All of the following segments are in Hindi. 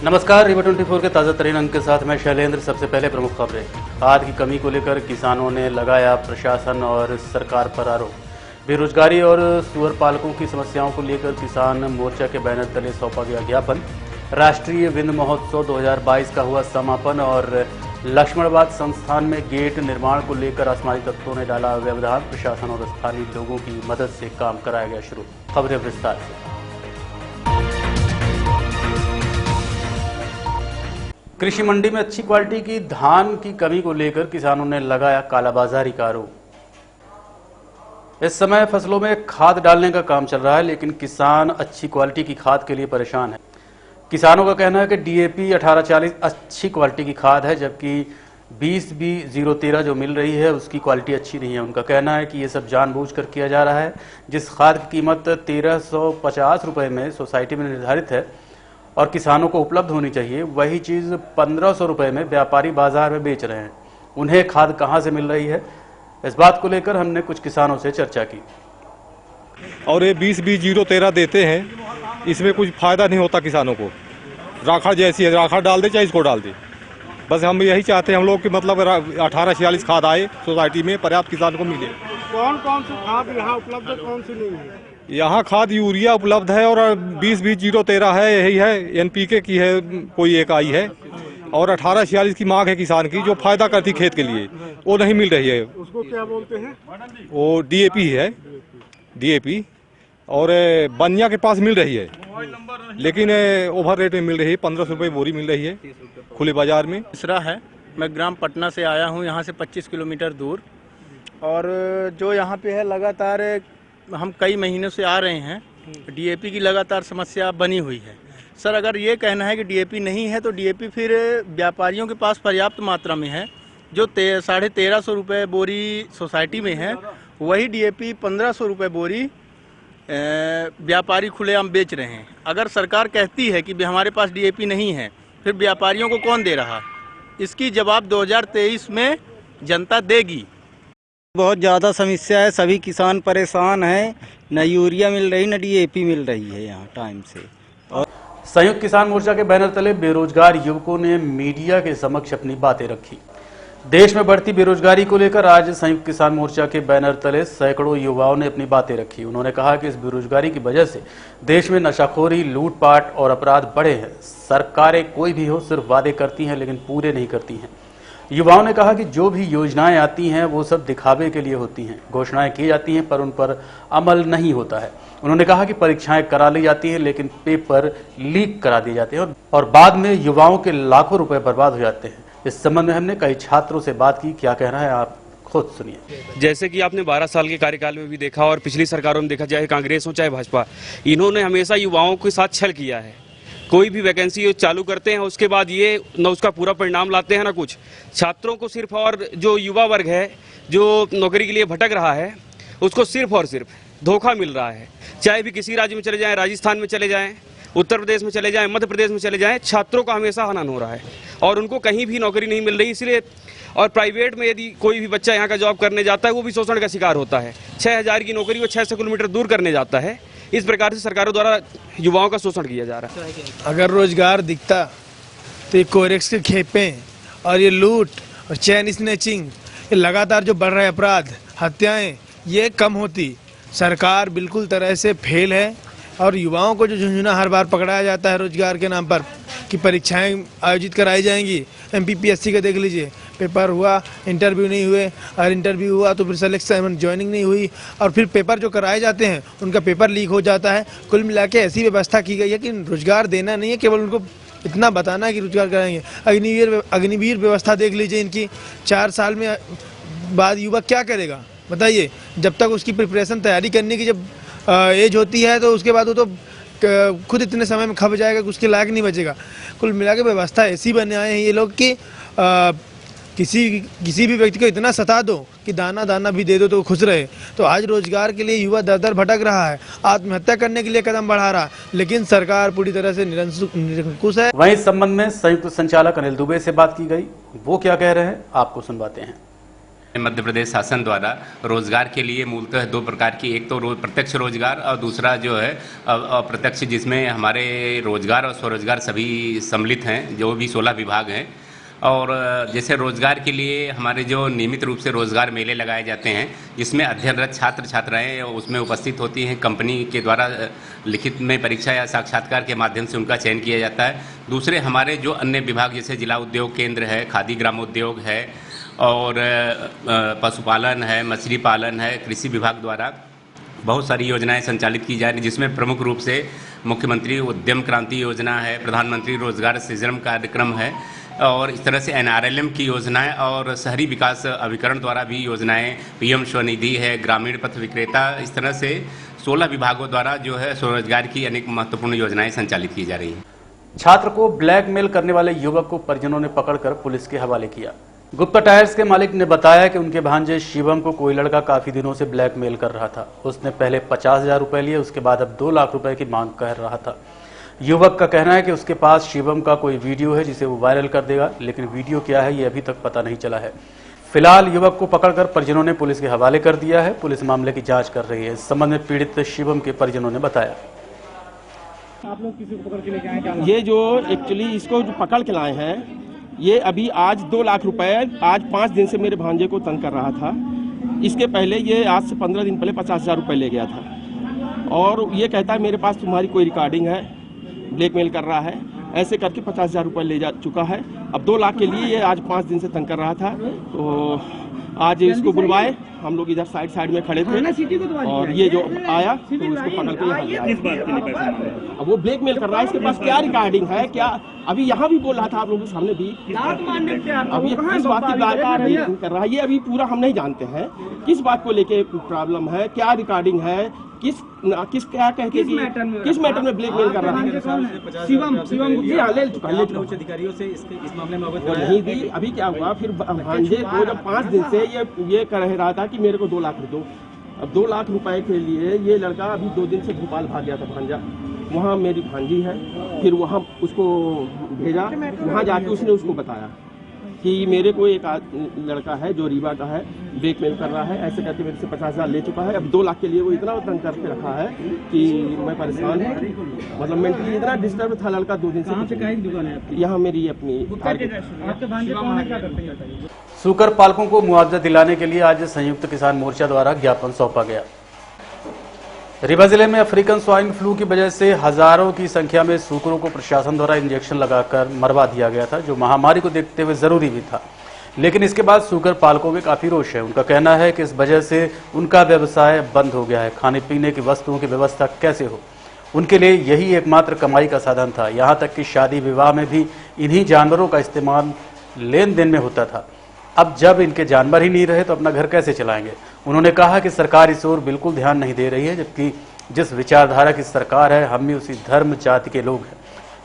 नमस्कार, रिवर 24 के ताज़ा तरीन अंक के साथ मैं शैलेंद्र। सबसे पहले प्रमुख खबरें। खाद की कमी को लेकर किसानों ने लगाया प्रशासन और सरकार पर आरोप। बेरोजगारी और सुअर पालकों की समस्याओं को लेकर किसान मोर्चा के बैनर तले सौंपा गया ज्ञापन। राष्ट्रीय विंध्य महोत्सव 2022 का हुआ समापन और लक्ष्मणबाग संस्थान में गेट निर्माण को लेकर आसमानी तत्वों ने डाला व्यवधान। प्रशासन और स्थानीय लोगों की मदद से काम कराया गया शुरू। खबरें विस्तार से। कृषि मंडी में अच्छी क्वालिटी की धान की कमी को लेकर किसानों ने लगाया कालाबाजारी का आरोप। इस समय फसलों में खाद डालने का काम चल रहा है, लेकिन किसान अच्छी क्वालिटी की खाद के लिए परेशान है। किसानों का कहना है कि डीएपी 1840 अच्छी क्वालिटी की खाद है, जबकि 20B013 जो मिल रही है उसकी क्वालिटी अच्छी नहीं है। उनका कहना है कि ये सब जानबूझकर किया जा रहा है। जिस खाद की कीमत 1350 रुपये में सोसाइटी में निर्धारित है और किसानों को उपलब्ध होनी चाहिए, वही चीज़ 1500 रुपये में व्यापारी बाजार में बेच रहे हैं। उन्हें खाद कहाँ से मिल रही है, इस बात को लेकर हमने कुछ किसानों से चर्चा की। और ये 20B013 देते हैं, इसमें कुछ फ़ायदा नहीं होता किसानों को। राखड़ जैसी है, राखड़ डाल दे चाहे इसको डाल दे, बस हम यही चाहते हैं हम लोग कि मतलब 1846 खाद आए सोसाइटी में, पर्याप्त किसान को मिले। कौन कौन सी खाद यहाँ उपलब्ध है, कौन सी नहीं है? यहाँ खाद यूरिया उपलब्ध है और 20B013 है, यही है। एनपीके की है, कोई एक आई है, और 1846 की मांग है किसान की, जो फायदा करती खेत के लिए, वो नहीं मिल रही है। उसको क्या बोलते हैं? वो डीएपी है, डीएपी। और बनिया के पास मिल रही है, लेकिन ओवर रेट में मिल रही है। 1500 रुपये बोरी मिल रही है खुले बाजार में। तीसरा है, मैं ग्राम पटना से आया हूँ, यहाँ से 25 किलोमीटर दूर। और जो यहाँ पे है लगातार हम कई महीनों से आ रहे हैं, डीएपी की लगातार समस्या बनी हुई है। सर, अगर ये कहना है कि डीएपी नहीं है तो डीएपी फिर व्यापारियों के पास पर्याप्त मात्रा में है। जो 1350 रुपये बोरी सोसाइटी में है, वही डीएपी 1500 रुपये बोरी व्यापारी खुलेआम बेच रहे हैं। अगर सरकार कहती है कि हमारे पास डीएपी नहीं है, फिर व्यापारियों को कौन दे रहा है? इसकी जवाब 2023 में जनता देगी। बहुत ज़्यादा समस्या है, सभी किसान परेशान हैं। न यूरिया मिल रही, न डीएपी मिल रही है यहाँ टाइम से। और संयुक्त किसान मोर्चा के बैनर तले बेरोजगार युवकों ने मीडिया के समक्ष अपनी बातें रखी। देश में बढ़ती बेरोजगारी को लेकर आज संयुक्त किसान मोर्चा के बैनर तले सैकड़ों युवाओं ने अपनी बातें रखी। उन्होंने कहा कि इस बेरोजगारी की वजह से देश में नशाखोरी, लूटपाट और अपराध बढ़े हैं। सरकारें कोई भी हो सिर्फ वादे करती हैं, लेकिन पूरे नहीं करती हैं। युवाओं ने कहा कि जो भी योजनाएं आती हैं वो सब दिखावे के लिए होती हैं। घोषणाएं की जाती हैं पर उन पर अमल नहीं होता है। उन्होंने कहा कि परीक्षाएं करा ली जाती हैं, लेकिन पेपर लीक करा दिए जाते हैं और बाद में युवाओं के लाखों रुपए बर्बाद हो जाते हैं। इस संबंध में हमने कई छात्रों से बात की। क्या कहना है आप खुद सुनिए। जैसे कि आपने 12 साल के कार्यकाल में भी देखा और पिछली सरकारों में देखा, चाहे कांग्रेस हो चाहे भाजपा, इन्होंने हमेशा युवाओं के साथ छल किया है। कोई भी वैकेंसी चालू करते हैं, उसके बाद ये न उसका पूरा परिणाम लाते हैं, ना कुछ। छात्रों को सिर्फ, और जो युवा वर्ग है जो नौकरी के लिए भटक रहा है, उसको सिर्फ और सिर्फ धोखा मिल रहा है। चाहे भी किसी राज्य में चले जाएं, राजस्थान में चले जाएं, उत्तर प्रदेश में चले जाएं, मध्य प्रदेश में चले जाएं, छात्रों का हमेशा हनन हो रहा है और उनको कहीं भी नौकरी नहीं मिल रही। इसलिए और प्राइवेट में यदि कोई भी बच्चा यहाँ का जॉब करने जाता है, वो भी शोषण का शिकार होता है। 6000 की नौकरी वो 600 किलोमीटर दूर करने जाता है। इस प्रकार से सरकारों द्वारा युवाओं का शोषण किया जा रहा है। अगर रोजगार दिखता तो ये कोरेक्स के खेपें और ये लूट और चैन स्नैचिंग, ये लगातार जो बढ़ रहे अपराध, हत्याएं, ये कम होती। सरकार बिल्कुल तरह से फेल है और युवाओं को जो झुंझुना हर बार पकड़ाया जाता है रोजगार के नाम पर कि परीक्षाएं आयोजित कराई जाएंगी। MPPSC का देख लीजिए, पेपर हुआ, इंटरव्यू नहीं हुए, और इंटरव्यू हुआ तो फिर सिलेक्शन ज्वाइनिंग नहीं हुई, और फिर पेपर जो कराए जाते हैं उनका पेपर लीक हो जाता है। कुल मिला के ऐसी व्यवस्था की गई है कि रोजगार देना नहीं है, केवल उनको इतना बताना है कि रोजगार कराएंगे। अग्निवीर व्यवस्था देख लीजिए इनकी। 4 साल में बाद युवा क्या करेगा बताइए? जब तक उसकी प्रिपरेशन तैयारी करने की जब एज होती है तो उसके बाद वो तो खुद इतने समय में खप जाएगा कि उसके लायक नहीं बचेगा। कुल मिला के व्यवस्था ऐसी बने आए हैं ये लोग कि किसी भी व्यक्ति को इतना सता दो कि दाना दाना भी दे दो तो खुश रहे। तो आज रोजगार के लिए युवा दर दर भटक रहा है, आत्महत्या करने के लिए कदम बढ़ा रहा है, लेकिन सरकार पूरी तरह से निरंकुश है। वहीं इस संबंध में संयुक्त संचालक अनिल दुबे से बात की गई। वो क्या कह रहे हैं आपको सुनवाते हैं। मध्य प्रदेश शासन द्वारा रोजगार के लिए मूलतः दो प्रकार की, एक तो प्रत्यक्ष रोजगार और दूसरा जो है अप्रत्यक्ष, जिसमें हमारे रोजगार और स्वरोजगार सभी सम्मिलित हैं, जो भी 16 विभाग हैं। और जैसे रोजगार के लिए हमारे जो नियमित रूप से रोजगार मेले लगाए जाते हैं, जिसमें अध्ययनरत छात्र छात्राएं उसमें उपस्थित होती हैं, कंपनी के द्वारा लिखित में परीक्षा या साक्षात्कार के माध्यम से उनका चयन किया जाता है। दूसरे हमारे जो अन्य विभाग जैसे जिला उद्योग केंद्र है, खादी ग्रामोद्योग है और पशुपालन है, मछली पालन है, कृषि विभाग द्वारा बहुत सारी योजनाएं संचालित की जा रही हैं, जिसमें प्रमुख रूप से मुख्यमंत्री उद्यम क्रांति योजना है, प्रधानमंत्री रोजगार सृजन कार्यक्रम है और इस तरह से NRLM की योजनाएं और शहरी विकास अभिकरण द्वारा भी योजनाएं, PM स्वनिधि है, ग्रामीण पथ विक्रेता, इस तरह से 16 विभागों द्वारा जो है स्वरोजगार की अनेक महत्वपूर्ण योजनाएं संचालित की जा रही हैं। छात्र को ब्लैकमेल करने वाले युवक को परिजनों ने पकड़कर पुलिस के हवाले किया। गुप्ता टायर्स के मालिक ने बताया कि उनके भांजे शिवम को कोई लड़का काफी दिनों से ब्लैकमेल कर रहा था। उसने पहले 50,000 रुपए लिए, उसके बाद अब 2 लाख रुपए की मांग कर रहा था। युवक का कहना है कि उसके पास शिवम का कोई वीडियो है जिसे वो वायरल कर देगा, लेकिन वीडियो क्या है ये अभी तक पता नहीं चला है। फिलहाल युवक को पकड़कर परिजनों ने पुलिस के हवाले कर दिया है। पुलिस मामले की जांच कर रही है। इस संबंध में पीड़ित शिवम के परिजनों ने बताया, आप लोग किसी को पकड़ के लेके आए? ये जो एक्चुअली इसको जो पकड़ के लाए हैं, ये अभी आज 2 लाख रुपए आज 5 दिन से मेरे भांजे को तंग कर रहा था। इसके पहले ये आज से 15 दिन पहले 50,000 रुपये ले गया था और ये कहता है मेरे पास तुम्हारी कोई रिकॉर्डिंग है, ब्लैकमेल कर रहा है, ऐसे करके 50,000 रुपये ले जा चुका है। अब 2 लाख के लिए ये आज 5 दिन से तंग कर रहा था। तो आज इसको बुलवाए, हम लोग इधर साइड में खड़े थे और ये जो आया तो उसको पकड़ के यहाँ, अब वो ब्लैकमेल कर रहा है। इसके पास क्या रिकॉर्डिंग है, क्या अभी यहाँ भी बोल रहा था आप लोगों के सामने भी, अभी किस बात की बात कर रहा है ये अभी पूरा हम नहीं जानते हैं। किस बात को लेके प्रॉब्लम है, क्या रिकॉर्डिंग है, किस क्या कहते किस मैटर में ब्लैकमेल कर रहा है। शिवम ले चुका उच्च अधिकारियों से इस मामले में अवगत नहीं दी। अभी क्या हुआ, फिर भांजे को जब 5 दिन से ये कह रहा था कि मेरे को 2 लाख दो। अब 2 लाख रुपए के लिए ये लड़का अभी 2 दिन से भोपाल भाग गया था भांजा, वहाँ मेरी भांजी है। फिर वहाँ उसको भेजा, वहाँ जाके उसने उसको बताया कि मेरे को एक लड़का है जो रीवा का है, ब्लैकमेल कर रहा है, ऐसे करके मेरे से 50,000 ले चुका है। अब 2 लाख के लिए वो इतना तंग करके रखा है कि मैं परेशान हूँ, मतलब मेंटली इतना डिस्टर्ब था लड़का 2 दिन से। यहाँ मेरी अपनी सूकर पालकों को मुआवजा दिलाने के लिए आज संयुक्त किसान मोर्चा द्वारा ज्ञापन सौंपा गया। रीवा जिले में अफ्रीकन स्वाइन फ्लू की वजह से हजारों की संख्या में सूकरों को प्रशासन द्वारा इंजेक्शन लगाकर मरवा दिया गया था, जो महामारी को देखते हुए जरूरी भी था। लेकिन इसके बाद सूकर पालकों में काफी रोष है। उनका कहना है कि इस वजह से उनका व्यवसाय बंद हो गया है। खाने पीने की वस्तुओं की व्यवस्था कैसे हो, उनके लिए यही एकमात्र कमाई का साधन था। यहाँ तक कि शादी विवाह में भी इन्हीं जानवरों का इस्तेमाल लेन देन में होता था। अब जब इनके जानवर ही नहीं रहे तो अपना घर कैसे चलाएंगे। उन्होंने कहा कि सरकार इस ओर बिल्कुल ध्यान नहीं दे रही है, जबकि जिस विचारधारा की सरकार है हम भी उसी धर्म जाति के लोग हैं,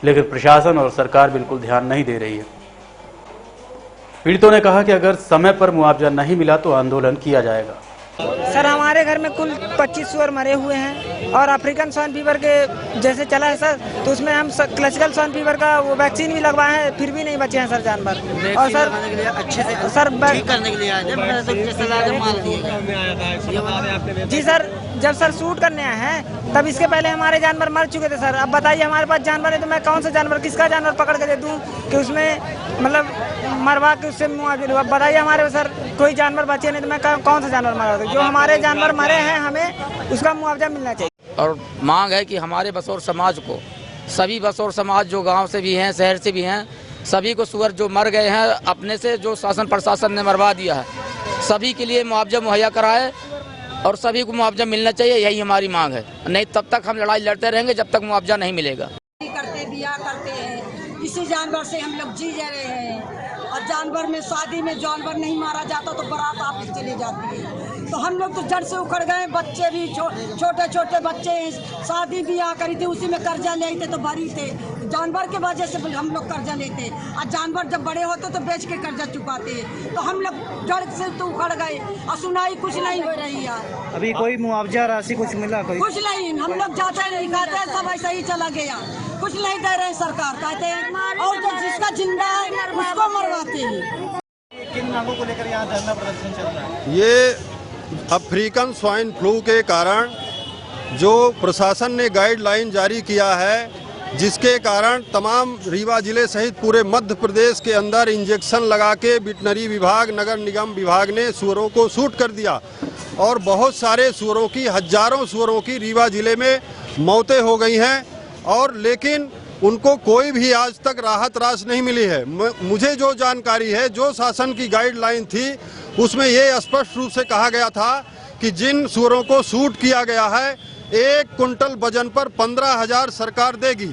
लेकिन प्रशासन और सरकार बिल्कुल ध्यान नहीं दे रही है। पीड़ितों ने कहा कि अगर समय पर मुआवजा नहीं मिला तो आंदोलन किया जाएगा। सर हमारे घर में कुल 25 सुअर मरे हुए हैं और अफ्रीकन स्वाइन फीवर के जैसे चला है सर, तो उसमें हम क्लासिकल स्वाइन फीवर का वो वैक्सीन भी लगवाए हैं, फिर भी नहीं बचे हैं सर जानवर। और सर अच्छे से सर करने के लिए जी सर, जब सर शूट करने आए हैं तब इसके पहले हमारे जानवर मर चुके थे सर। अब बताइए हमारे पास जानवर है तो मैं कौन सा जानवर, किसका जानवर पकड़ के दे दूं कि उसमें मतलब मरवा के उससे मुआवजा। अब बताइए हमारे सर कोई जानवर बचे नहीं तो मैं कौन सा जानवर मरवा दूं। जो हमारे जानवर मरे हैं हमें उसका मुआवजा मिलना चाहिए। और मांग है कि हमारे बसौर समाज को, सभी बसौर समाज जो गांव से भी हैं शहर से भी हैं, सभी को सुअर जो मर गए हैं अपने से जो शासन प्रशासन ने मरवा दिया है, सभी के लिए मुआवजा मुहैया कराए और सभी को मुआवजा मिलना चाहिए, यही हमारी मांग है। नहीं तब तक हम लड़ाई लड़ते रहेंगे जब तक मुआवजा नहीं मिलेगा। करते बिया करते हैं, इसी जानवर से हम लोग जी रहे हैं और जानवर में शादी में जानवर नहीं मारा जाता तो बारात वापस चली जाती है। तो हम लोग तो जड़ से उखड़ गए, बच्चे भी छोटे छोटे बच्चे शादी ब्याह करी थी, उसी में कर्जा लेते तो भरी थे। जानवर के वजह से हम लोग कर्जा लेते और जानवर जब बड़े होते तो बेच के कर्जा चुकाते। तो हम लोग जड़ से तो उखड़ गए और सुनाई कुछ नहीं हो रही है। अभी कोई मुआवजा राशि कुछ मिला? कुछ नहीं, हम लोग जाते नहीं खाते, सब ऐसा ही चला गया, कुछ नहीं दे रहे सरकार कहते हैं। और जो जिसका जिंदा है उसको मरवाते हैं। किन मांगों को लेकर यहाँ धरना प्रदर्शन चल रहा है? ये अफ्रीकन स्वाइन फ्लू के कारण जो प्रशासन ने गाइडलाइन जारी किया है, जिसके कारण तमाम रीवा जिले सहित पूरे मध्य प्रदेश के अंदर इंजेक्शन लगा के वेटनरी विभाग, नगर निगम विभाग ने सुअरों को शूट कर दिया और बहुत सारे सुअरों की, हजारों सुअरों की रीवा जिले में मौतें हो गई हैं। और लेकिन उनको कोई भी आज तक राहत रास नहीं मिली है। मुझे जो जानकारी है, जो शासन की गाइडलाइन थी, उसमें ये स्पष्ट रूप से कहा गया था कि जिन सुअरों को शूट किया गया है 1 कुंटल वजन पर 15,000 सरकार देगी।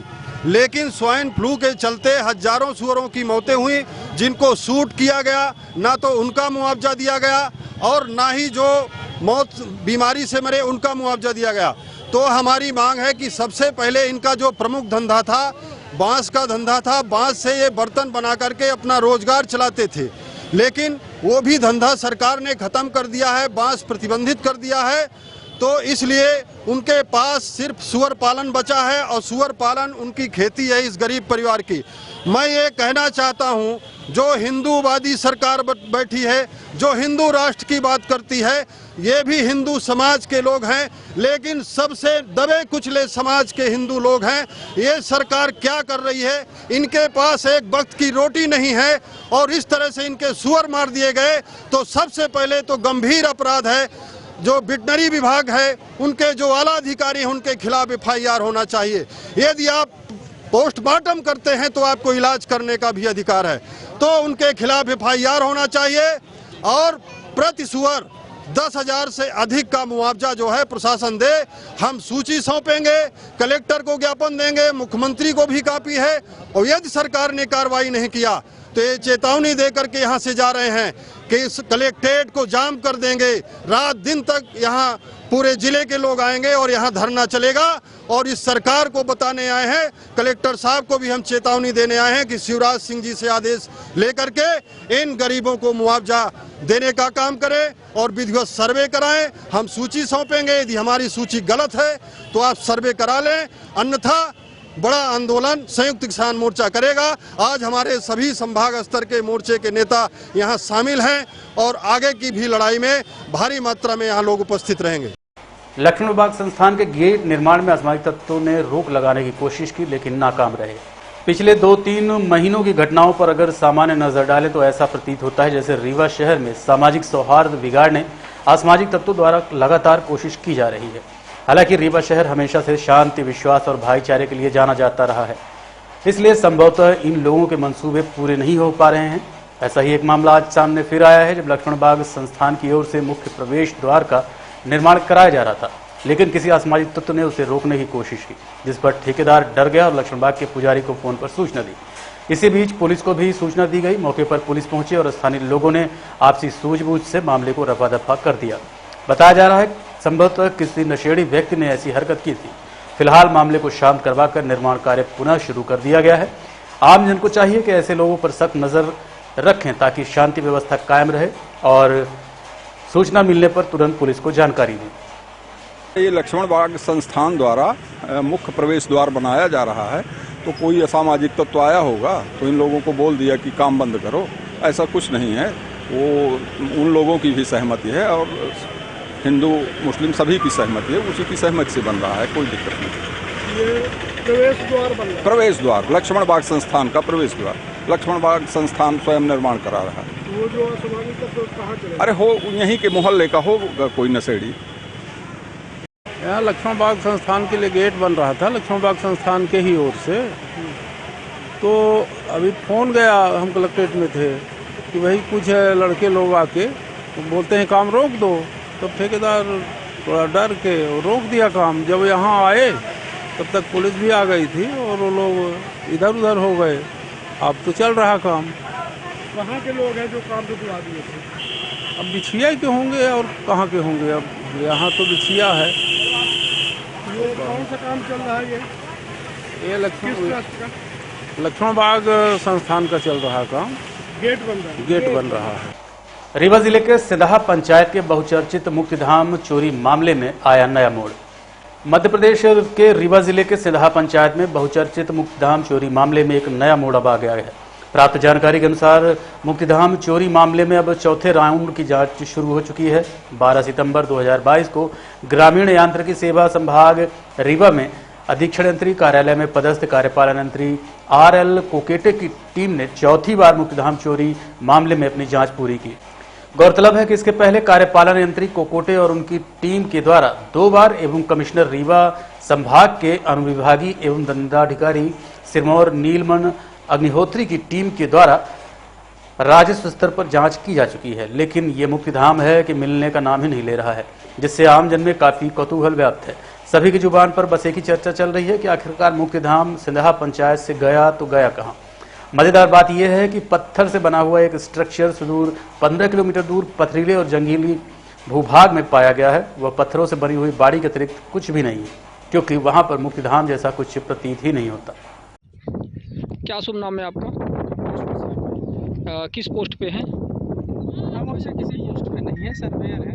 लेकिन स्वाइन फ्लू के चलते हजारों सुअरों की मौतें हुई, जिनको शूट किया गया ना तो उनका मुआवजा दिया गया और ना ही जो मौत बीमारी से मरे उनका मुआवजा दिया गया। तो हमारी मांग है कि सबसे पहले इनका जो प्रमुख धंधा था, बांस का धंधा था, बांस से ये बर्तन बना करके अपना रोजगार चलाते थे, लेकिन वो भी धंधा सरकार ने खत्म कर दिया है, बांस प्रतिबंधित कर दिया है। तो इसलिए उनके पास सिर्फ सुअर पालन बचा है और सुअर पालन उनकी खेती है इस गरीब परिवार की। मैं ये कहना चाहता हूँ, जो हिंदूवादी सरकार बैठी है, जो हिंदू राष्ट्र की बात करती है, ये भी हिंदू समाज के लोग हैं, लेकिन सबसे दबे कुचले समाज के हिंदू लोग हैं। ये सरकार क्या कर रही है? इनके पास एक वक्त की रोटी नहीं है और इस तरह से इनके सुअर मार दिए गए तो सबसे पहले तो गंभीर अपराध है। जो वेटनरी विभाग है, उनके जो आला अधिकारी हैं, उनके खिलाफ FIR होना चाहिए। यदि आप पोस्टमार्टम करते हैं तो आपको इलाज करने का भी अधिकार है, तो उनके खिलाफ FIR होना चाहिए और प्रति सुअर 10,000 से अधिक का मुआवजा जो है प्रशासन दे। हम सूची सौंपेंगे, कलेक्टर को ज्ञापन देंगे, मुख्यमंत्री को भी कॉपी है। और यदि सरकार ने कार्रवाई नहीं किया तो ये चेतावनी देकर के यहाँ से जा रहे हैं कि इस कलेक्ट्रेट को जाम कर देंगे। रात दिन तक यहाँ पूरे जिले के लोग आएंगे और यहाँ धरना चलेगा। और इस सरकार को बताने आए हैं, कलेक्टर साहब को भी हम चेतावनी देने आए हैं कि शिवराज सिंह जी से आदेश लेकर के इन गरीबों को मुआवजा देने का काम करें और विधिवत सर्वे कराएं। हम सूची सौंपेंगे, यदि हमारी सूची गलत है तो आप सर्वे करा लें, अन्यथा बड़ा आंदोलन संयुक्त किसान मोर्चा करेगा। आज हमारे सभी संभाग स्तर के मोर्चे के नेता यहाँ शामिल हैं और आगे की भी लड़ाई में भारी मात्रा में यहाँ लोग उपस्थित रहेंगे। लक्ष्मण बाग संस्थान के गेट निर्माण में असामाजिक तत्वों ने रोक लगाने की कोशिश की, लेकिन नाकाम रहे। पिछले 2-3 महीनों की घटनाओं पर अगर सामान्य नजर डालें तो ऐसा प्रतीत होता है जैसे रीवा शहर में सामाजिक सौहार्द बिगाड़ने असामाजिक तत्वों द्वारा लगातार कोशिश की जा रही है। हालांकि रीवा शहर हमेशा से शांति, विश्वास और भाईचारे के लिए जाना जाता रहा है, इसलिए संभवतः इन लोगों के मंसूबे पूरे नहीं हो पा रहे हैं। ऐसा ही एक मामला आज सामने फिर आया है, जब लक्ष्मण बाग संस्थान की ओर से मुख्य प्रवेश द्वार का निर्माण कराया जा रहा था, लेकिन किसी असामाजिक तत्व ने उसे रोकने की कोशिश की, जिस पर ठेकेदार डर गया और लक्ष्मण बाग के पुजारी को फोन पर सूचना दी। इसी बीच पुलिस को भी सूचना दी गई। मौके पर पुलिस पहुंची और स्थानीय लोगों ने आपसी सूझबूझ से मामले को रफा दफा कर दिया। बताया जा रहा है संभवतः किसी नशेड़ी व्यक्ति ने ऐसी हरकत की थी। फिलहाल मामले को शांत करवाकर निर्माण कार्य पुनः शुरू कर दिया गया है। आम जन को चाहिए कि ऐसे लोगों पर सख्त नजर रखें ताकि शांति व्यवस्था कायम रहे और सूचना मिलने पर तुरंत पुलिस को जानकारी दें। ये लक्ष्मण बाग संस्थान द्वारा मुख्य प्रवेश द्वार बनाया जा रहा है, तो कोई असामाजिक तत्व आया होगा तो इन लोगों को बोल दिया कि काम बंद करो। ऐसा कुछ नहीं है, वो उन लोगों की भी सहमति है और हिंदू मुस्लिम सभी की सहमति है, उसी की सहमति से बन रहा है, कोई दिक्कत नहीं। ये प्रवेश द्वार बन रहा है? प्रवेश द्वार लक्ष्मण बाग संस्थान का प्रवेश द्वार लक्ष्मण बाग संस्थान स्वयं निर्माण करा रहा है। वो जो असामाजिक तत्व कहाँ चले? अरे हो यहीं के मोहल्ले का होगा कोई नशेड़ी। यहाँ लक्ष्मण बाग संस्थान के लिए गेट बन रहा था, लक्ष्मण बाग संस्थान के ही ओर से। तो अभी फ़ोन गया, हम कलेक्ट्रेट में थे कि भाई कुछ लड़के लोग आके तो बोलते हैं काम रोक दो। तब ठेकेदार थोड़ा डर के रोक दिया काम। जब यहाँ आए तब तक पुलिस भी आ गई थी और वो लोग इधर उधर हो गए। अब तो चल रहा काम। कहाँ के लोग हैं जो काम रुकवा दिए थे? अब बिछिया के होंगे और कहाँ के होंगे, अब यहाँ तो बिछिया है। ये कौन सा काम चल रहा है? ये लक्ष्मण बाग संस्थान का चल रहा काम। गेट बन रहा है? गेट बन रहा है। रीवा जिले के सिंदहा पंचायत के बहुचर्चित मुक्तिधाम चोरी मामले में आया नया मोड़। मध्य प्रदेश के रीवा जिले के सिंदहा पंचायत में बहुचर्चित मुक्तिधाम चोरी मामले में एक नया मोड़ अब आ गया है। प्राप्त जानकारी के अनुसार मुक्तिधाम चोरी मामले में अब चौथे राउंड की जांच शुरू हो चुकी है। 12 सितंबर 2022 को ग्रामीण यांत्रिकी सेवा संभाग रीवा में अधीक्षण यंत्री कार्यालय में पदस्थ कार्यपालन यंत्री RL कोकेटे की टीम ने चौथी बार मुक्तिधाम चोरी मामले में अपनी जांच पूरी की। गौरतलब है कि इसके पहले कार्यपालन यंत्री कोकोटे और उनकी टीम के द्वारा 2 बार एवं कमिश्नर रीवा संभाग के अनुविभागीय एवं दंडाधिकारी सिरमौर नीलमण अग्निहोत्री की टीम के द्वारा राजस्व स्तर पर जांच की जा चुकी है, लेकिन ये मुक्तिधाम है कि मिलने का नाम ही नहीं ले रहा है, जिससे आमजन में काफी कौतूहल व्याप्त है। सभी की जुबान पर बस एक ही चर्चा चल रही है कि आखिरकार मुक्तिधाम सिंदहा पंचायत से गया तो गया कहां। मजेदार बात यह है कि पत्थर से बना हुआ एक स्ट्रक्चर सुदूर 15 किलोमीटर दूर पथरीले और जंगली भूभाग में पाया गया है। वह पत्थरों से बनी हुई बाड़ी के अतिरिक्त कुछ भी नहीं है, क्योंकि वहां पर मुक्तिधाम जैसा कुछ प्रतीत ही नहीं होता। क्या शुभ नाम है आपका? किस पोस्ट पे हैं? हम वैसे किसी पोस्ट पे नहीं है, सर्वेयर है।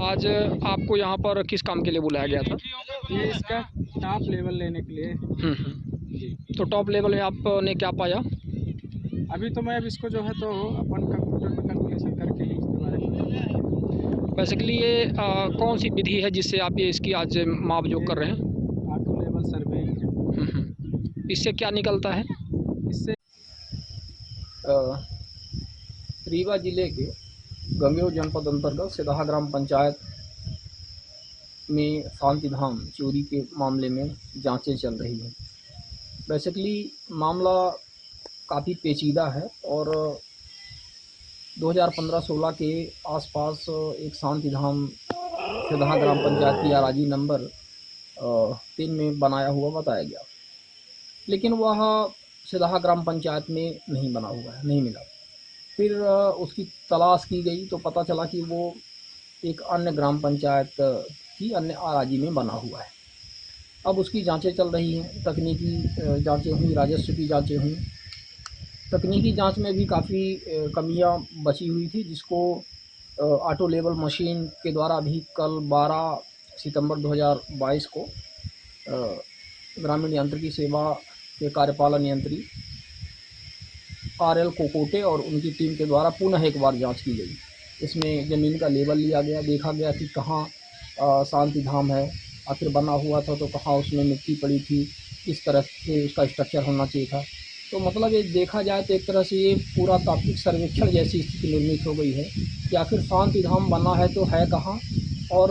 आज आपको यहाँ पर किस काम के लिए बुलाया गया था? ये इसका टॉप लेवल लेने के लिए। तो टॉप लेवल में आपने क्या पाया? अभी तो मैं अब इसको जो है तो अपन कंप्यूटर पे कैलकुलेशन करके ही इसके बारे में। बेसिकली ये कौन सी विधि है जिससे आप ये इसकी आज मापजोख कर रहे हैं? ऑटो लेवल सर्वे। इससे क्या निकलता है? इससे रीवा जिले के गंगेर जनपद अंतर्गत सिदहा ग्राम पंचायत में शांतिधाम चोरी के मामले में जांचें चल रही हैं। बेसिकली मामला काफ़ी पेचीदा है और 2015-16 के आसपास एक शांतिधाम सिदहा ग्राम पंचायत की अराजी नंबर 3 में बनाया हुआ बताया गया, लेकिन वह सिदहा ग्राम पंचायत में नहीं बना हुआ है, नहीं मिला। फिर उसकी तलाश की गई तो पता चला कि वो एक अन्य ग्राम पंचायत की अन्य अराजी में बना हुआ है। अब उसकी जांचें चल रही हैं, तकनीकी जांचें हुई, राजस्व की जांचें हुई। तकनीकी जांच में भी काफ़ी कमियां बची हुई थी, जिसको ऑटो लेवल मशीन के द्वारा भी कल 12 सितंबर 2022 को ग्रामीण यांत्रिकी सेवा के कार्यपालन यंत्री RL कोकोटे और उनकी टीम के द्वारा पुनः एक बार जांच की गई। इसमें ज़मीन का लेवल लिया गया, देखा गया कि कहाँ शांतिधाम है, आखिर बना हुआ था तो कहाँ उसमें मिट्टी पड़ी थी, किस तरह से उसका स्ट्रक्चर होना चाहिए था। तो मतलब ये देखा जाए तो एक तरह से ये पूरा तात्विक सर्वेक्षण जैसी स्थिति निर्मित हो गई है कि आखिर शांतिधाम बना है तो है कहाँ, और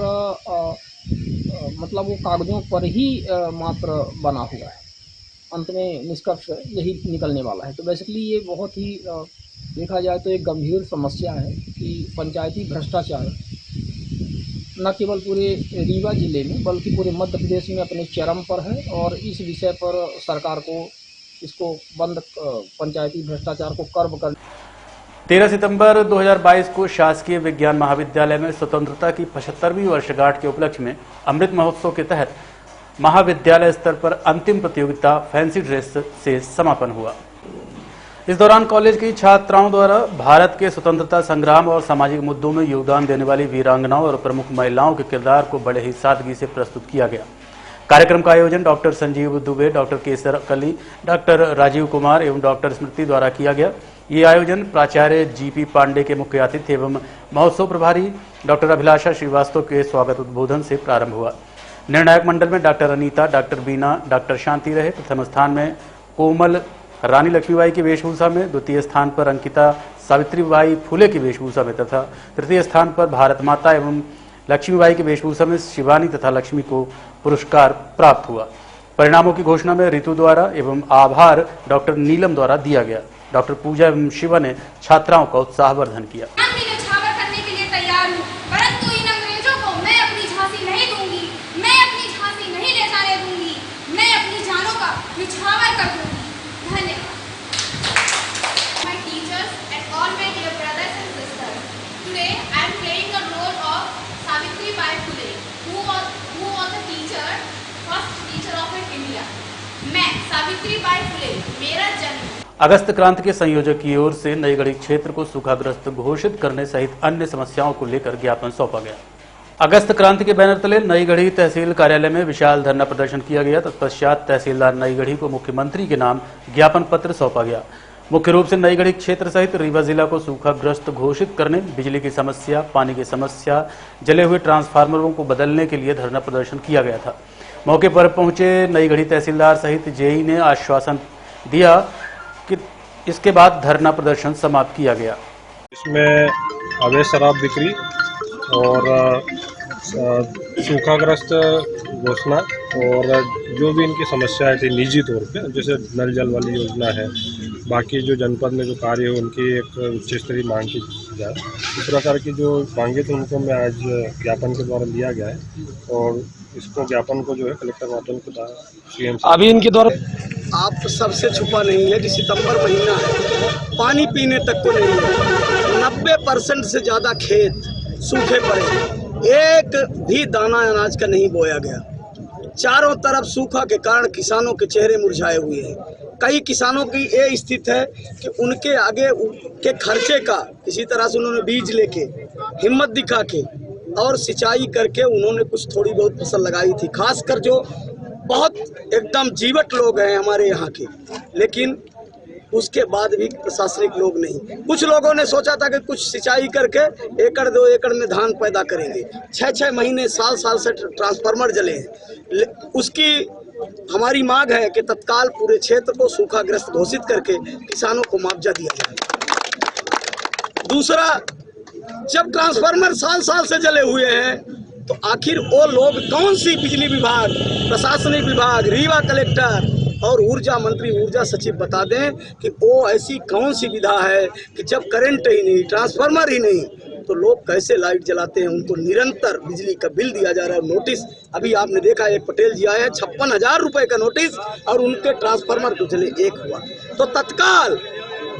मतलब वो कागज़ों पर ही मात्र बना हुआ है। अंत में निष्कर्ष यही निकलने वाला है। तो बेसिकली ये बहुत ही देखा जाए तो एक गंभीर समस्या है कि पंचायती भ्रष्टाचार न केवल पूरे रीवा जिले में बल्कि पूरे मध्य प्रदेश में अपने चरम पर है, और इस विषय पर सरकार को इसको बंद, पंचायती भ्रष्टाचार को कर्ब कर। 13 सितंबर 2022 को शासकीय विज्ञान महाविद्यालय में स्वतंत्रता की 75वीं वर्षगांठ के उपलक्ष्य में अमृत महोत्सव के तहत महाविद्यालय स्तर पर अंतिम प्रतियोगिता फैंसी ड्रेस से समापन हुआ। इस दौरान कॉलेज की छात्राओं द्वारा भारत के स्वतंत्रता संग्राम और सामाजिक मुद्दों में योगदान देने वाली वीरांगनाओं और प्रमुख महिलाओं के किरदार को बड़े ही सादगी से प्रस्तुत किया गया। कार्यक्रम का आयोजन डॉक्टर संजीव दुबे, डॉक्टर केसर कली, डॉक्टर राजीव कुमार एवं डॉक्टर स्मृति द्वारा किया गया। ये आयोजन प्राचार्य GP पांडे के मुख्य अतिथि एवं महोत्सव प्रभारी डॉक्टर अभिलाषा श्रीवास्तव के स्वागत उद्बोधन से प्रारंभ हुआ। निर्णायक मंडल में डॉक्टर अनीता, डॉक्टर बीना, डॉक्टर शांति रहे। प्रथम स्थान में कोमल रानी लक्ष्मीबाई की वेशभूषा में, द्वितीय स्थान पर अंकिता सावित्रीबाई फुले की वेशभूषा में तथा तृतीय स्थान पर भारत माता एवं लक्ष्मीबाई की वेशभूषा में शिवानी तथा लक्ष्मी को पुरस्कार प्राप्त हुआ। परिणामों की घोषणा में ऋतु द्वारा एवं आभार डॉक्टर नीलम द्वारा दिया गया। डॉक्टर पूजा एवं शिवा ने छात्राओं का उत्साहवर्धन किया। अगस्त क्रांति के संयोजक की ओर से नईगढ़ी क्षेत्र को सूखाग्रस्त घोषित करने सहित अन्य समस्याओं को लेकर ज्ञापन सौंपा गया। अगस्त क्रांति के बैनर तले नईगढ़ी तहसील कार्यालय में विशाल धरना प्रदर्शन किया गया। तत्पश्चात तहसीलदार नईगढ़ी को मुख्यमंत्री के नाम ज्ञापन पत्र सौंपा गया। मुख्य रूप से नईगढ़ी क्षेत्र सहित रीवा जिला को सूखाग्रस्त घोषित करने, बिजली की समस्या, पानी की समस्या, जले हुए ट्रांसफार्मरों को बदलने के लिए धरना प्रदर्शन किया गया था। मौके पर पहुंचे नईगढ़ी तहसीलदार सहित जेई ने आश्वासन दिया कि इसके बाद धरना प्रदर्शन समाप्त किया गया। इसमें अवैध शराब बिक्री और सूखाग्रस्त घोषणा और जो भी इनकी समस्याएं थी निजी तौर पे, जैसे नल जल वाली योजना है, बाकी जो जनपद में जो कार्य है उनकी एक उच्च स्तरीय मांग की जाए। इस प्रकार की जो मांगे थी उनको मैं आज ज्ञापन के द्वारा लिया गया है और इसको ज्ञापन को जो है कलेक्टर महोदय को सीएम अभी इनके द्वारा आप सबसे छुपा नहीं है कि सितंबर महीना है, पानी पीने तक को नहीं है। 90% से ज़्यादा खेत सूखे पड़े, एक भी दाना अनाज का नहीं बोया गया। चारों तरफ सूखा के कारण किसानों के चेहरे मुरझाए हुए हैं। कई किसानों की ये स्थिति है कि उनके आगे के खर्चे का किसी तरह से उन्होंने बीज लेके हिम्मत दिखा के और सिंचाई करके उन्होंने कुछ थोड़ी बहुत फसल लगाई थी, खासकर जो बहुत एकदम जीवट लोग हैं हमारे यहाँ के, लेकिन उसके बाद भी प्रशासनिक लोग नहीं। कुछ लोगों ने सोचा था कि कुछ सिंचाई करके 1-2 एकड़ में धान पैदा करेंगे। 6-6 महीने साल से ट्रांसफार्मर जले हैं। उसकी हमारी मांग है कि तत्काल पूरे क्षेत्र को सूखाग्रस्त घोषित करके किसानों को मुआवजा दिया जाए। दूसरा, जब ट्रांसफार्मर साल से जले हुए हैं तो आखिर वो लोग कौन सी बिजली विभाग, प्रशासनिक विभाग, रीवा कलेक्टर और ऊर्जा मंत्री, ऊर्जा सचिव बता दें कि वो ऐसी कौन सी विधा है कि जब करंट ही नहीं, ट्रांसफार्मर ही नहीं, तो लोग कैसे लाइट जलाते हैं। उनको निरंतर बिजली का बिल दिया जा रहा है। नोटिस अभी आपने देखा, एक पटेल जी आए हैं, 56,000 रुपए का नोटिस और उनके ट्रांसफार्मर को जले एक हुआ। तो तत्काल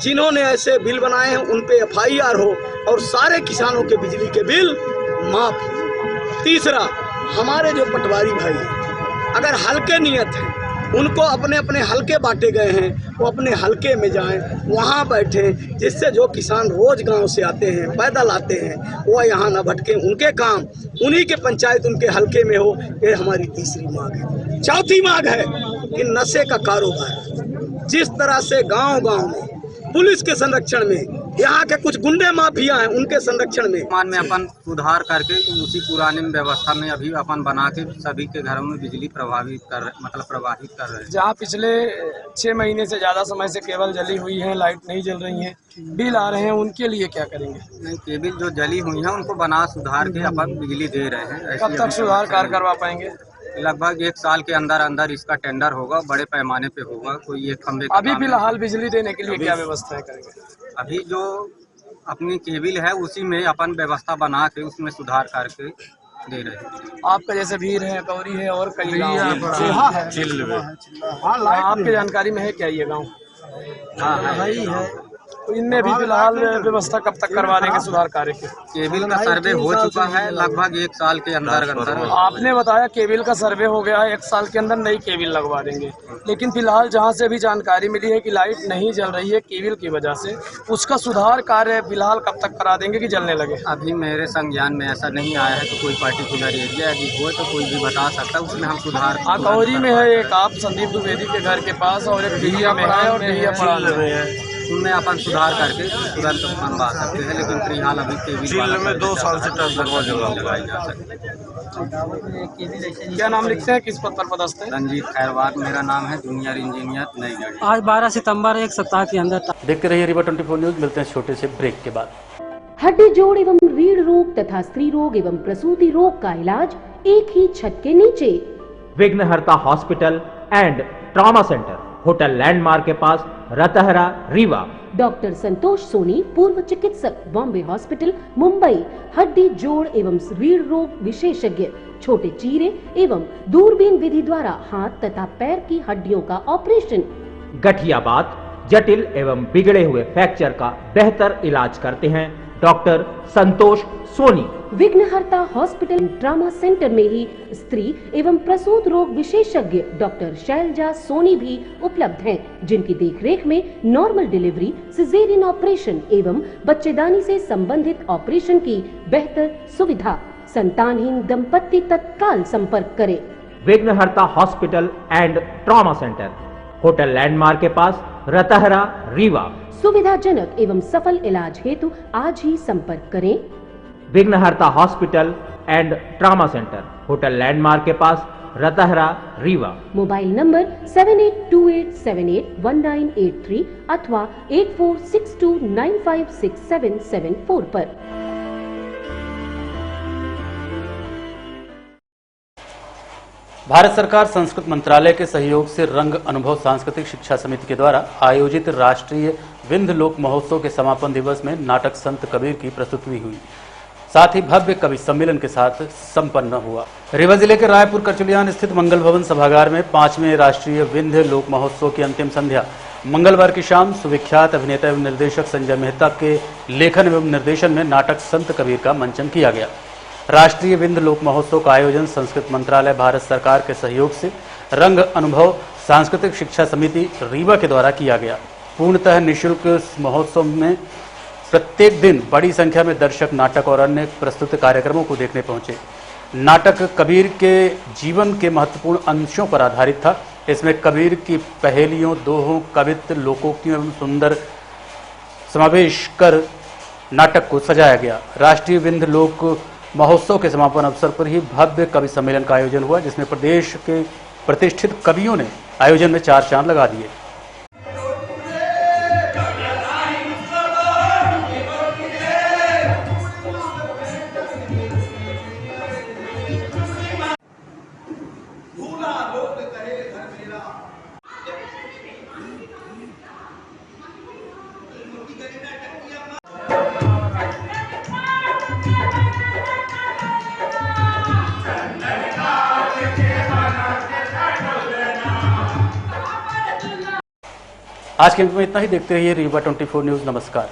जिन्होंने ऐसे बिल बनाए हैं उन पे FIR हो और सारे किसानों के बिजली के बिल माफ हो। तीसरा, हमारे जो पटवारी भाई हैं, अगर हल्के नियत हैं, उनको अपने अपने हल्के बांटे गए हैं, वो अपने हल्के में जाएं, वहाँ बैठें, जिससे जो किसान रोज गांव से आते हैं, पैदल आते हैं, वो यहाँ ना भटकें। उनके काम उन्हीं के पंचायत उनके हल्के में हो। ये हमारी तीसरी मांग है। चौथी मांग है कि नशे का कारोबार जिस तरह से गांव-गांव में पुलिस के संरक्षण में, यहाँ के कुछ गुंडे माफिया हैं उनके संरक्षण में अपन सुधार करके उसी पुरानी व्यवस्था में अभी अपन बना के सभी के घरों में बिजली प्रवाहित कर रहे हैं। जहाँ पिछले 6 महीने से ज्यादा समय से केबल जली हुई है, लाइट नहीं जल रही है, बिल आ रहे हैं, उनके लिए क्या करेंगे? नहीं, केबल जो जली हुई है उनको बना सुधार के अपन बिजली दे रहे हैं। कब तक सुधार कार्य करवा पाएंगे? लगभग 1 साल के अंदर इसका टेंडर होगा, बड़े पैमाने पे होगा। कोई एक खंबे अभी फिलहाल बिजली देने के लिए क्या व्यवस्था करेंगे? अभी जो अपनी केबिल है उसी में अपन व्यवस्था बना के उसमें सुधार करके दे रहे हैं। आपका जैसे भीड़ है, कौरी है और कई गाँव आपके जानकारी में है क्या ये गाँव? हाँ है। तो इनमें भी फिलहाल व्यवस्था कब तक करवा देंगे सुधार कार्य की? केबिल का सर्वे हो चुका है लगभग 1 साल के अंदर। आपने बताया केबिल का सर्वे हो गया है, 1 साल के अंदर नई केबिल लगवा देंगे, लेकिन फिलहाल जहां से भी जानकारी मिली है कि लाइट नहीं जल रही है केबिल की वजह से, उसका सुधार कार्य फिलहाल कब तक करा देंगे कि जलने लगे? अभी मेरे संज्ञान में ऐसा नहीं आया है तो कोई पर्टिकुलर एरिया यदि हो तो कोई भी बता सकता है, उसमें हम सुधार। कौरी में है एक, आप संदीप द्विवेदी के घर के पास, और एक डिहिया में है और डिहिया पड़ाल में है। उनमें अपन सुधार करके तुरंत बनवा सकते हैं, लेकिन फिलहाल अभी केबिल में 2 साल से ट्रांसफार्मर लगाई जा सकती है। क्या नाम लिखते हैं, किस पद पर पदस्थ है? रंजीत खैरवार मेरा नाम है, जूनियर इंजीनियर नईगढ़। आज 12 सितंबर 1 सप्ताह के अंदर। देखते रहिए रीवा 24 न्यूज। मिलते हैं छोटे से ब्रेक के बाद। हड्डी जोड़ एवं रीढ़ रोग तथा स्त्री रोग एवं प्रसूति रोग का इलाज एक ही छत के नीचे। विघ्नहर्ता hospital and trauma centre, hotel landmark के पास, रतहरा, रीवा। डॉक्टर संतोष सोनी, पूर्व चिकित्सक, बॉम्बे हॉस्पिटल, मुंबई। हड्डी जोड़ एवं रीढ़ रोग विशेषज्ञ, छोटे चीरे एवं दूरबीन विधि द्वारा हाथ तथा पैर की हड्डियों का ऑपरेशन। गठियाबात, जटिल एवं बिगड़े हुए फ्रैक्चर का बेहतर इलाज करते हैं डॉक्टर संतोष सोनी। विघ्नहर्ता हॉस्पिटल ट्रॉमा सेंटर में ही स्त्री एवं प्रसूत रोग विशेषज्ञ डॉक्टर शैलजा सोनी भी उपलब्ध हैं, जिनकी देखरेख में नॉर्मल डिलीवरी, सिजेरियन ऑपरेशन एवं बच्चेदानी से संबंधित ऑपरेशन की बेहतर सुविधा। संतानहीन दंपत्ति तत्काल संपर्क करें। विघ्नहर्ता hospital and trauma centre, hotel landmark के पास, रतहरा रीवा। सुविधाजनक एवं सफल इलाज हेतु आज ही संपर्क करें। विघ्नहर्ता hospital and trauma centre, hotel landmark के पास, रतहरा रीवा। मोबाइल नंबर 7828781983 अथवा 8462956774 पर। भारत सरकार संस्कृत मंत्रालय के सहयोग से रंग अनुभव सांस्कृतिक शिक्षा समिति के द्वारा आयोजित राष्ट्रीय विंध्य लोक महोत्सव के समापन दिवस में नाटक संत कबीर की प्रस्तुति हुई, साथ ही भव्य कवि सम्मेलन के साथ संपन्न हुआ। रीवा जिले के रायपुर करचुलियान स्थित मंगल भवन सभागार में 5वें राष्ट्रीय विंध्य लोक महोत्सव की अंतिम संध्या मंगलवार की शाम सुविख्यात अभिनेता एवं निर्देशक संजय मेहता के लेखन एवं निर्देशन में नाटक संत कबीर का मंचन किया गया। राष्ट्रीय विंध्य लोक महोत्सव का आयोजन संस्कृत मंत्रालय भारत सरकार के सहयोग से रंग अनुभव सांस्कृतिक शिक्षा समिति रीवा के द्वारा किया गया। पूर्णतः निःशुल्क महोत्सव में प्रत्येक दिन बड़ी संख्या में दर्शक नाटक और अन्य प्रस्तुत कार्यक्रमों को देखने पहुंचे। नाटक कबीर के जीवन के महत्वपूर्ण अंशों पर आधारित था। इसमें कबीर की पहेलियों, दोहों, कवित्व, लोकोक्तियों एवं सुंदर समावेश कर नाटक को सजाया गया। राष्ट्रीय विंध्य लोक महोत्सव के समापन अवसर पर ही भव्य कवि सम्मेलन का आयोजन हुआ, जिसमें प्रदेश के प्रतिष्ठित कवियों ने आयोजन में 4 चांद लगा दिए। आज के अंक में इतना ही। देखते रहिए रीवा 24 न्यूज। नमस्कार।